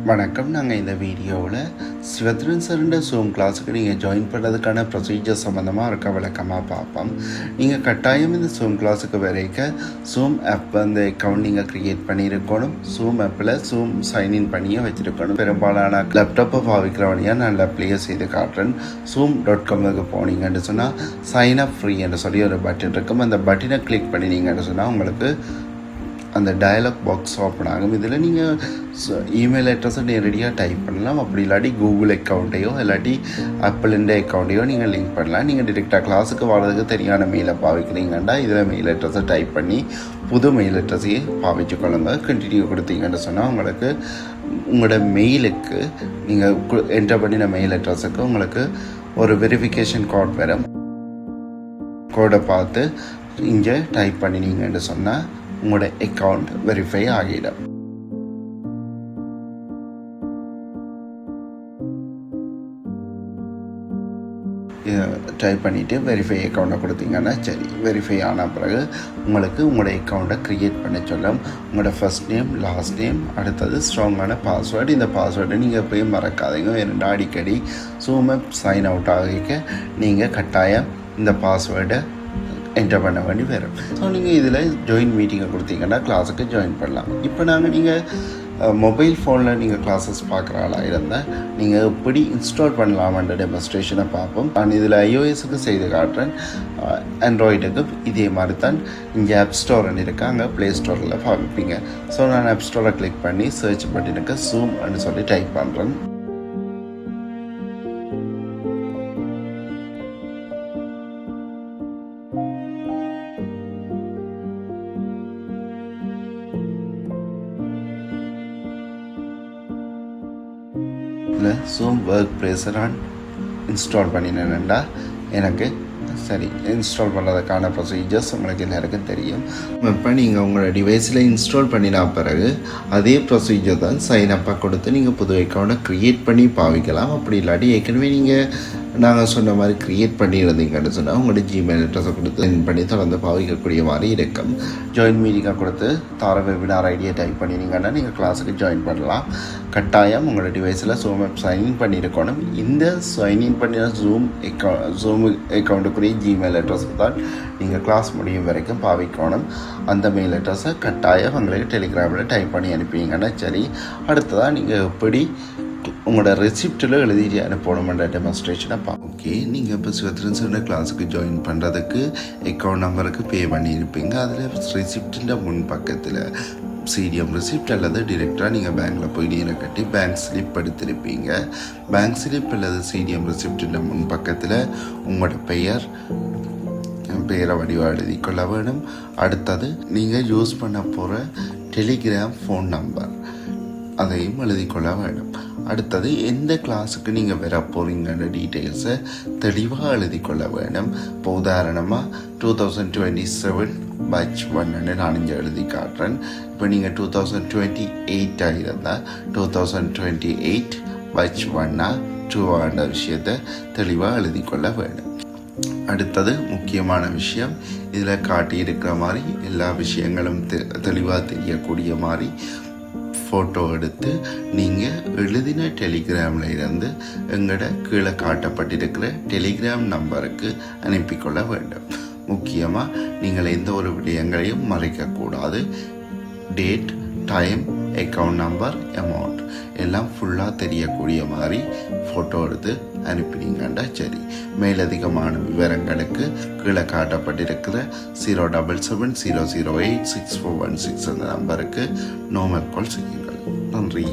வணக்கம். நாங்கள் இந்த வீடியோவில் சிவத்ரன் சார்ன்ற ஜூம் கிளாஸுக்கு நீங்கள் ஜாயின் பண்ணுறதுக்கான ப்ரொசீஜர் சம்மந்தமாக இருக்க விளக்கமாக பார்ப்போம். நீங்கள் கட்டாயம் இந்த ஜூம் கிளாஸுக்கு வரைக்க ஜூம் ஆப் அந்த அக்கௌண்ட் நீங்கள் க்ரியேட் பண்ணியிருக்கணும். ஜூம் ஆப்பில் ஜூம் சைன்இன் பண்ணியே வச்சுருக்கணும். பெரும்பாலான லேப்டாப்பை பாவிக்கிறவனையாக நான் அப்ளையே செய்து காட்டுறேன். zoom.com போனீங்கன்னு சொன்னால் சைன் அப் ஃப்ரீ என்று சொல்லி ஒரு பட்டன் இருக்கும். அந்த பட்டனை கிளிக் பண்ணினீங்கன்னு சொன்னால் உங்களுக்கு அந்த டயலாக் பாக்ஸ் ஓப்பன் ஆகும். இதில் நீங்கள் இமெயில் அட்ரஸை நேரடியாக டைப் பண்ணலாம். அப்படி இல்லாட்டி கூகுள் அக்கௌண்ட்டையோ இல்லாட்டி ஆப்பிளிൻ്റെ அக்கௌண்ட்டையோ நீங்கள் லிங்க் பண்ணலாம். நீங்கள் டிரெக்டாக கிளாஸுக்கு வர்றதுக்கு தெரியான மெயிலை பாவிக்கிறீங்கன்னா இதில் மெயில் அட்ரஸை டைப் பண்ணி புது மெயில் அட்ரஸையே பாவிச்சு கொள்ளுங்க. கண்டினியூ கொடுத்தீங்கன்னு சொன்னால் உங்களுக்கு உங்களோட மெயிலுக்கு நீங்கள் என்டர் பண்ணின மெயில் அட்ரஸுக்கு உங்களுக்கு ஒரு வெரிஃபிகேஷன் கோட் வரும். கோடை பார்த்து இங்கே டைப் பண்ணினீங்கன்னு சொன்னால் உங்களோட அக்கௌண்ட் வெரிஃபை ஆகிடும். டைப் பண்ணிவிட்டு வெரிஃபை அக்கௌண்ட்டை கொடுத்தீங்கன்னா சரி. வெரிஃபை ஆன பிறகு உங்களுக்கு உங்களோட அக்கௌண்ட்டை க்ரியேட் பண்ண சொல்லும். உங்களோட ஃபர்ஸ்ட் நேம், லாஸ்ட் நேம், அடுத்தது ஸ்ட்ராங்கான பாஸ்வேர்டு. இந்த பாஸ்வேர்டை நீங்கள் எப்பயும் மறக்காதீங்க. ஏன்னா அடிக்கடி ஜூம் ஆப் சைன் அவுட் ஆகிக்க நீங்கள் கட்டாயம் இந்த பாஸ்வேர்டை என்டர் பண்ண வேண்டி வரும். ஸோ நீங்கள் இதில் ஜாயின் மீட்டிங்கை கொடுத்தீங்கன்னா கிளாஸுக்கு ஜாயின் பண்ணலாம். இப்போ நீங்கள் மொபைல் ஃபோனில் நீங்கள் கிளாஸஸ் பார்க்குற ஆளாக இருந்தால் நீங்கள் எப்படி இன்ஸ்டால் பண்ணலாம்ன்ற டெமோன்ஸ்ட்ரேஷனை பார்ப்போம். நான் இதில் iOSக்கு செய்து காட்டுறேன். ஆண்ட்ராய்டுக்கு இதே மாதிரி தான் இங்கே ஆப் ஸ்டோர்னு இருக்குது. அங்கே ப்ளே ஸ்டோரில் பார்ப்பீங்க. ஸோ நான் ஆப் ஸ்டோரை கிளிக் பண்ணி சர்ச் பட்டனுக்கு ஜூம்னு சொல்லி டைப் பண்ணுறேன். ஜூம் ஒர்க் ப்ளேஸை நான் இன்ஸ்டால் பண்ணினேன்டா எனக்கு சரி. இன்ஸ்டால் பண்ணுறதுக்கான ப்ரொசீஜர்ஸ் உங்களுக்கு எல்லாருக்கும் தெரியும். இப்போ நீங்கள் உங்களோட டிவைஸில் இன்ஸ்டால் பண்ணினா பிறகு அதே ப்ரொசீஜர் தான் சைன் அப்பாக கொடுத்து நீங்கள் புது அக்கௌண்ட்டை க்ரியேட் பண்ணி பாவிக்கலாம். அப்படி இல்லாட்டி ஏற்கனவே நீங்கள் நாங்கள் சொன்ன மாதிரி க்ரியேட் பண்ணியிருந்தீங்கன்னு சொன்னால் உங்களோட ஜிமெயில் அட்ரஸை கொடுத்து சென்ட் பண்ணி தொடர்ந்து பாவிக்கக்கூடிய மாதிரி இருக்கும். ஜாயின் மீட்டிங்காக கொடுத்து தார வெபினார் ஐடியை டைப் பண்ணினீங்கன்னா நீங்கள் கிளாஸுக்கு ஜாயின் பண்ணலாம். கட்டாயம் உங்களோட டிவைஸில் ஜூம் ஆப் சைன்இன் பண்ணியிருக்கணும். இந்த சைன்இன் பண்ணின ஜூம் அக்கௌண்ட்டுக்குரிய ஜிமெயில் அட்ரஸுக்கு தான் நீங்கள் கிளாஸ் முடியும் வரைக்கும் பாவிக்கணும். அந்த மெயில் அட்ரஸை கட்டாயம் உங்களுக்கு டெலிகிராமில் டைப் பண்ணி அனுப்பிங்கன்னா சரி. அடுத்ததாக நீங்கள் எப்படி உங்களோட ரெசிப்டில் எழுதி அனுப்பணுமென்ற டெமான்ஸ்ட்ரேஷனை ஓகே. நீங்கள் இப்போ சிவத்ரன் சார் கிளாஸுக்கு ஜாயின் பண்ணுறதுக்கு அக்கௌண்ட் நம்பருக்கு பே பண்ணியிருப்பீங்க. அதில் ரெசிப்டின் முன் பக்கத்தில் சிடிஎம் ரெசிப்ட் அல்லது டிரெக்டாக நீங்கள் பேங்க்கில் போய் நீரை கட்டி பேங்க் ஸ்லிப் எடுத்திருப்பீங்க. பேங்க் ஸ்லிப் அல்லது சிடிஎம் ரெசிப்டின் முன் பக்கத்தில் உங்களோட பெயரை வடிவாக எழுதி கொள்ள வேணும். அடுத்தது நீங்கள் யூஸ் பண்ண போகிற டெலிகிராம் ஃபோன் நம்பர் அதையும் எழுதி கொள்ள வேணும். அடுத்தது எந்த கிளாஸுக்கு நீங்கள் வர போகிறீங்கன்ற டீட்டெயில்ஸை தெளிவாக எழுதி கொள்ள வேணும். இப்போ உதாரணமாக 2027 batch 1 நான் இங்கே எழுதி காட்டுறேன். இப்போ நீங்கள் 2028 இருந்தால் 2028 batch 1 2 விஷயத்தை தெளிவாக எழுதி கொள்ள வேணும். அடுத்தது முக்கியமான விஷயம், இதில் காட்டியிருக்கிற மாதிரி எல்லா விஷயங்களும் தெளிவாக தெரியக்கூடிய மாதிரி ஃபோட்டோ எடுத்து நீங்கள் எழுதின டெலிகிராமில் இருந்து எங்களோட கீழே காட்டப்பட்டிருக்கிற டெலிகிராம் நம்பருக்கு அனுப்பிக்கொள்ள வேண்டும். முக்கியமாக நீங்கள் எந்த ஒரு விடயங்களையும் மறைக்கக்கூடாது. Date, time, account number, amount எல்லாம் ஃபுல்லாக தெரியக்கூடிய மாதிரி ஃபோட்டோ எடுத்து அனுப்பினீங்கண்டா சரி. மேலதிகமான விவரங்களுக்கு கீழே காட்டப்பட்டிருக்கிற 077 008 6416 அந்த நம்பருக்கு நோமல் கால் செய்யுங்கள். நன்றி.